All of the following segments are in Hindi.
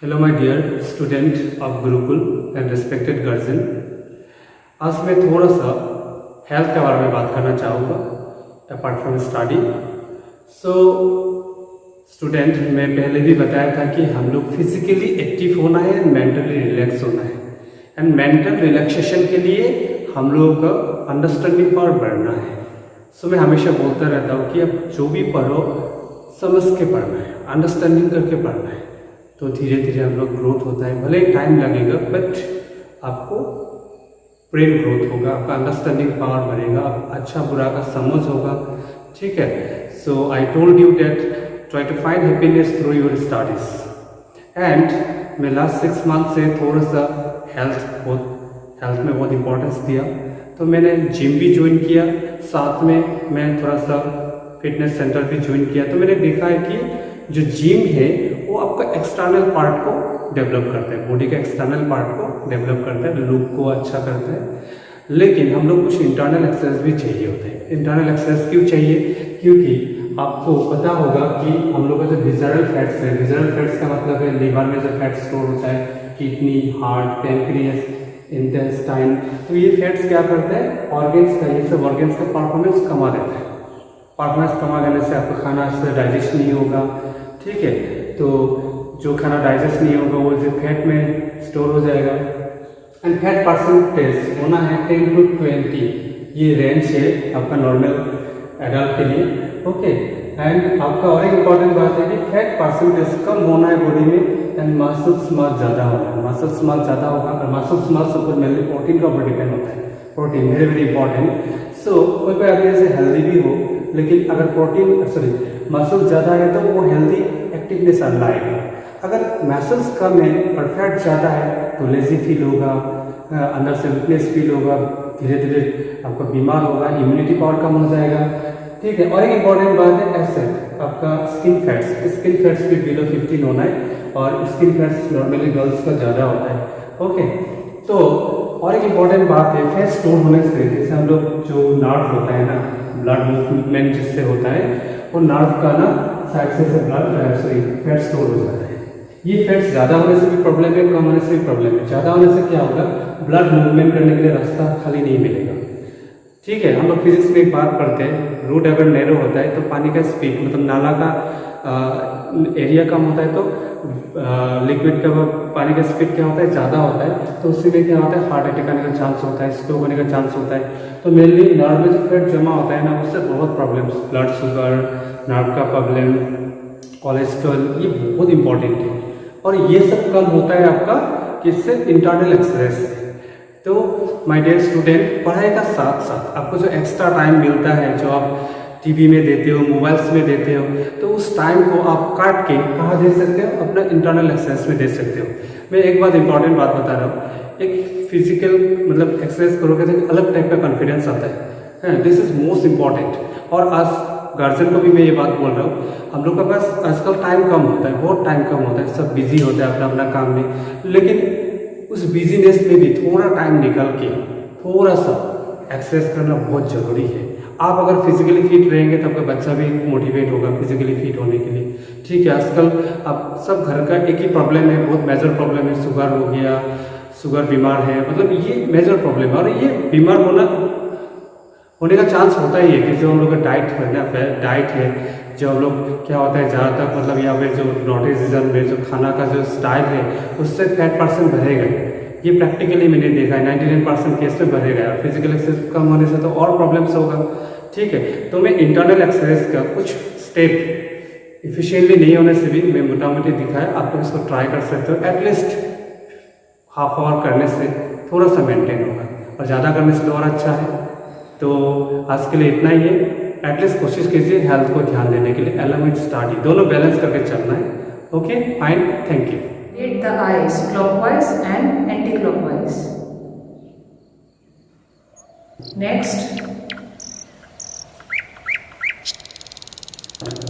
Hello my dear student of Gurukul and respected guardian. आज मैं थोड़ा सा हेल्थ के बारे में बात करना चाहूँगा apart from study. So student, मैं पहले भी बताया था कि हम लोग फिजिकली एक्टिव होना है, मेंटली रिलैक्स होना है। एंड मेंटल रिलैक्सेशन के लिए हम लोगों का अंडरस्टैंडिंग पावर बढ़ना है। सो मैं हमेशा बोलता रहता हूँ कि आप जो भी पढ़ो समझ के पढ़ना है, अंडरस्टैंडिंग करके पढ़ना है, तो धीरे धीरे हम लोग ग्रोथ होता है। भले ही टाइम लगेगा बट आपको ब्रेन ग्रोथ होगा, आपका अंडरस्टैंडिंग पावर बढ़ेगा, आप अच्छा बुरा का समझ होगा। ठीक है। So I told you that try to find happiness through your studies. And मैं लास्ट 6 मंथ से थोड़ा सा हेल्थ में बहुत इंपॉर्टेंस दिया, तो मैंने जिम भी ज्वाइन किया, साथ में मैं थोड़ा सा फिटनेस सेंटर भी ज्वाइन किया। तो मैंने देखा है कि जो जिम है वो आपका एक्सटर्नल पार्ट को डेवलप करता है, बॉडी के एक्सटर्नल पार्ट को डेवलप करता है, लुक को अच्छा करता है। लेकिन हम लोग कुछ इंटरनल एक्सरसाइज भी चाहिए होते हैं। इंटरनल एक्सरसाइज क्यों चाहिए? क्योंकि आपको पता होगा कि हम लोग का जो विजरल फैट्स है, विजरल फैट्स का मतलब है लीवर में जो फैट स्टोर होता है, किडनी, हार्ट, पैंक्रियास, इंटेस्टाइन। तो ये फैट्स क्या करते हैं, ऑर्गेन्स का, ये सब ऑर्गेन्स का परफॉर्मेंस कमा देता है। परफॉर्मेंस कमा देने से आपका खाना अच्छे डाइजेस्ट नहीं होगा। ठीक है। तो जो खाना डाइजेस्ट नहीं होगा वो जो फैट में स्टोर हो जाएगा। एंड फैट परसेंटेज होना है 10 to 20, ये रेंज है आपका नॉर्मल एडल्ट के लिए। ओके। एंड आपका और एक इम्पॉर्टेंट बात है कि फैट परसेंटेज कम होना है बॉडी में, एंड मसल्स मास ज़्यादा होना है। मसल्स मास ज़्यादा होगा और मसल्स मास ऊपर मेनली प्रोटीन का ऊपर डिपेंड होता है। Protein very very important. So कोई कोई आदमी जैसे हेल्दी भी हो, लेकिन अगर मसल्स ज़्यादा है तो वो हेल्दी एक्टिवनेस लाएगा। अगर मसल्स कम है और फैट ज़्यादा है तो लेजी फील होगा, अंदर से वीकनेस फील होगा, धीरे धीरे आपका बीमार होगा, इम्यूनिटी पावर कम हो जाएगा। ठीक है। और एक इम्पॉर्टेंट बात है ऐसे आपका स्किन फैट्स भी बिलो 15 होना है, और स्किन फैट्स नॉर्मली गर्ल्स का ज़्यादा होता है। ओके। तो और एक इम्पॉर्टेंट बात है, फैट स्टोर होने से जैसे हम लोग जो नर्व होता है ना, ब्लड मूवमेंट जिससे होता है, वो नर्व का ना साइड से फैट स्टोर हो जाता है। ये फैट्स ज़्यादा होने से भी प्रॉब्लम है, कम होने से भी प्रॉब्लम है। ज़्यादा होने से क्या होगा, ब्लड मूवमेंट करने के लिए रास्ता खाली नहीं मिलेगा। ठीक है। हम लोग फिजिक्स में एक बात पढ़ते हैं, रूट अगर नैरो होता है तो पानी का स्पीड, मतलब नाला का एरिया कम होता है, तो लिक्विड का पानी का स्पीड क्या होता है, ज़्यादा होता है। तो उसी में क्या होता है, हार्ट अटैक आने का चांस होता है, स्ट्रोक होने का चांस होता है। तो मेनली नर्व में जो फैट जमा होता है ना, उससे बहुत प्रॉब्लम्स, ब्लड शुगर, नर्व का प्रॉब्लम, कोलेस्ट्रॉल, ये बहुत इंपॉर्टेंट है। और ये सब कम होता है आपका किससे, इंटरनल एक्सरसाइज से। तो माय डियर स्टूडेंट, पढ़ाई का साथ साथ आपको जो एक्स्ट्रा टाइम मिलता है, जो आप टीवी में देते हो, मोबाइल्स में देते हो, तो उस टाइम को आप काट के कहाँ दे सकते हो, अपना इंटरनल एक्सरसाइज में दे सकते हो। मैं एक बात इंपॉर्टेंट बात बता रहा हूँ, एक फिजिकल मतलब एक्सरसाइज करोगे तो अलग टाइप का कॉन्फिडेंस आता है। This is most important. और आज गार्जियन को भी मैं ये बात बोल रहा हूँ, हम लोग के पास आजकल टाइम कम होता है, बहुत टाइम कम होता है, सब बिजी होता है अपना अपना काम में। लेकिन उस बिजीनेस में भी थोड़ा टाइम निकाल के थोड़ा सा एक्सरसाइज करना बहुत ज़रूरी है। आप अगर फिजिकली फिट रहेंगे तो आपका बच्चा भी मोटिवेट होगा फिजिकली फिट होने के लिए। ठीक है। आजकल आप सब घर का एक ही प्रॉब्लम है, बहुत मेजर प्रॉब्लम है, शुगर हो गया, शुगर बीमार है, मतलब ये मेजर प्रॉब्लम है। और ये बीमार होने का चांस होता ही है कि जो हम लोग का डाइट है, जो हम लोग क्या होता है ज़्यादातर, मतलब यहाँ पे जो नॉर्थ रीजन में जो खाना का जो स्टाइल है उससे फैट परसेंट बढ़ेगा। ये प्रैक्टिकली मैंने देखा है, 99% केस में बढ़ेगा। फिजिकल एक्सरसाइज कम होने से तो और प्रॉब्लम्स होगा। ठीक है। तो मैं इंटरनल एक्सरसाइज का कुछ स्टेप इफिशिएंटली नहीं होने से भी मैं मोटा मोटी दिखाया, आपको इसको ट्राई कर सकते हो। एटलीस्ट हाफ आवर करने से थोड़ा सा मेंटेन होगा, और ज़्यादा करने से तो और अच्छा है। तो आज के लिए इतना ही है। एटलीस्ट कोशिश कीजिए हेल्थ को ध्यान देने के लिए, along with स्टडी, दोनों बैलेंस करके चलना है। Okay fine, thank you. Rotate the eyes clockwise and anti-clockwise. Next,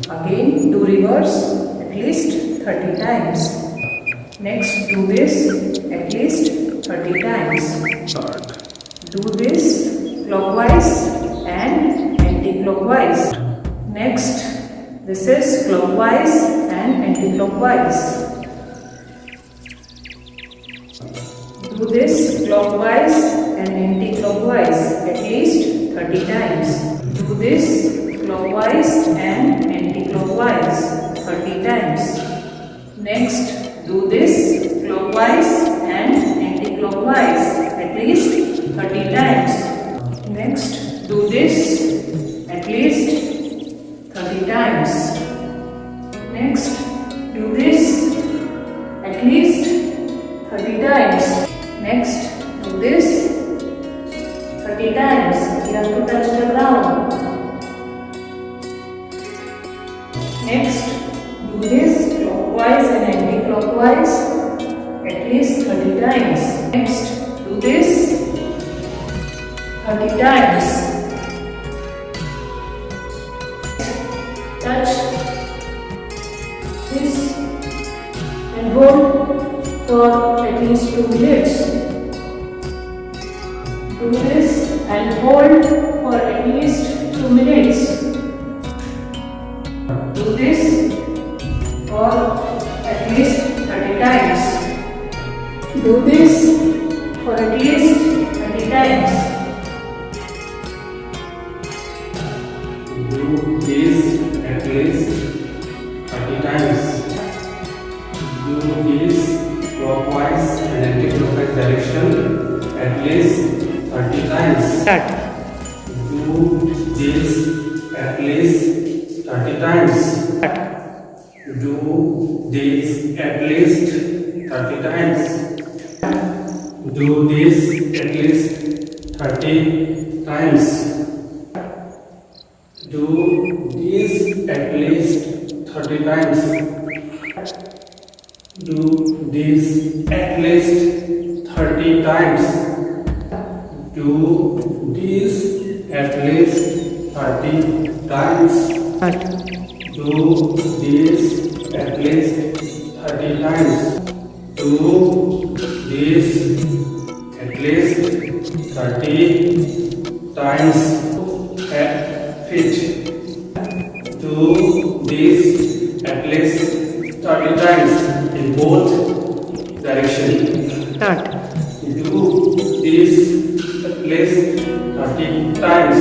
again do reverse at least 30 times. Next, do this at least 30 times. Do this clockwise and anti-clockwise. Next, this is clockwise and anti-clockwise. Do this clockwise and anti-clockwise at least 30 times. Do this clockwise and anti-clockwise 30 times. Next, do this clockwise and anti-clockwise at least 30 times. Next, do this at least 30 times. Next, do this at least 30 times. Next, do this 30 times. You have to touch the ground. Next, do this clockwise and anti-clockwise at least 30 times. Next, do this 30 times. Touch this and hold for at least 2 minutes. Do this and hold for at least 2 minutes. Do this for at least 30 times. Do this for at least 30 times. Do this at least 30 times. Do this clockwise and anti-clockwise direction at least 30 times. Start. Do this at least 30 times. Start. Do this at least 30 times. Do this at least 30 times. Do this at least 30 times. Do this at least 30 times. Do this at least 30 times. Start. Do this at least 30 times. Do this at least 30 times. Repeat. Do this at least 30 times in both directions. Start. Do this at least 30 times.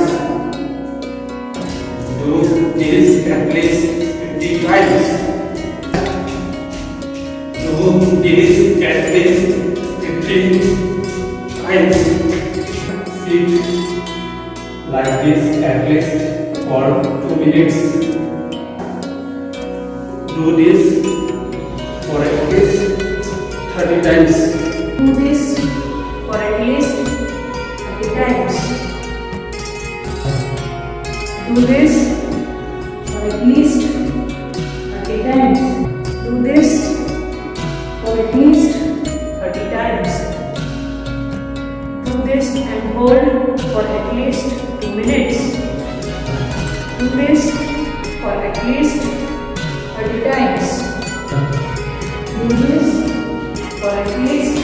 Do this at least 50 times. Do this at least 50 times. Sit like this at least for 2 minutes. Do this for at least 30 times. Do this for at least 30 times. Do this for at least 30 times. Do this for at least 30 times. Do this and hold for at least 2 minutes. Do this for at least 30 times. Do this for at least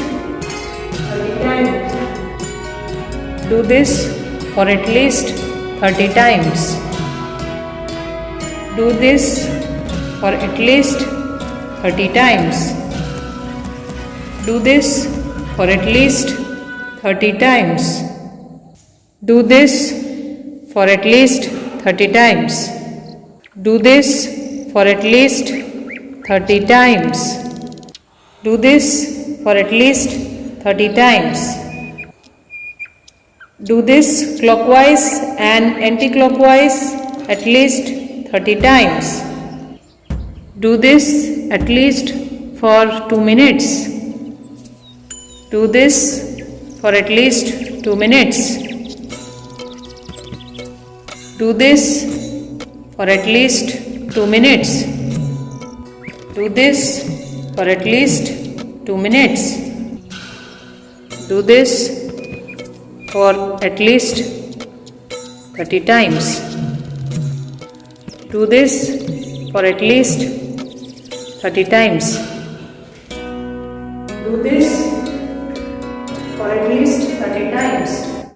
30 times. Do this for at least 30 times. Do this for at least 30 times. Do this for at least 30 times. Do this for at least 30 times. Do this for at least 30 times. Do this for at least 30 times. Do this clockwise and anti-clockwise at least 30 times. Do this at least for 2 minutes. Do this for at least 2 minutes. Do this for at least 2 minutes. Do this for at least 2 minutes. Do this for at least 30 times. Do this for at least 30 times. Do this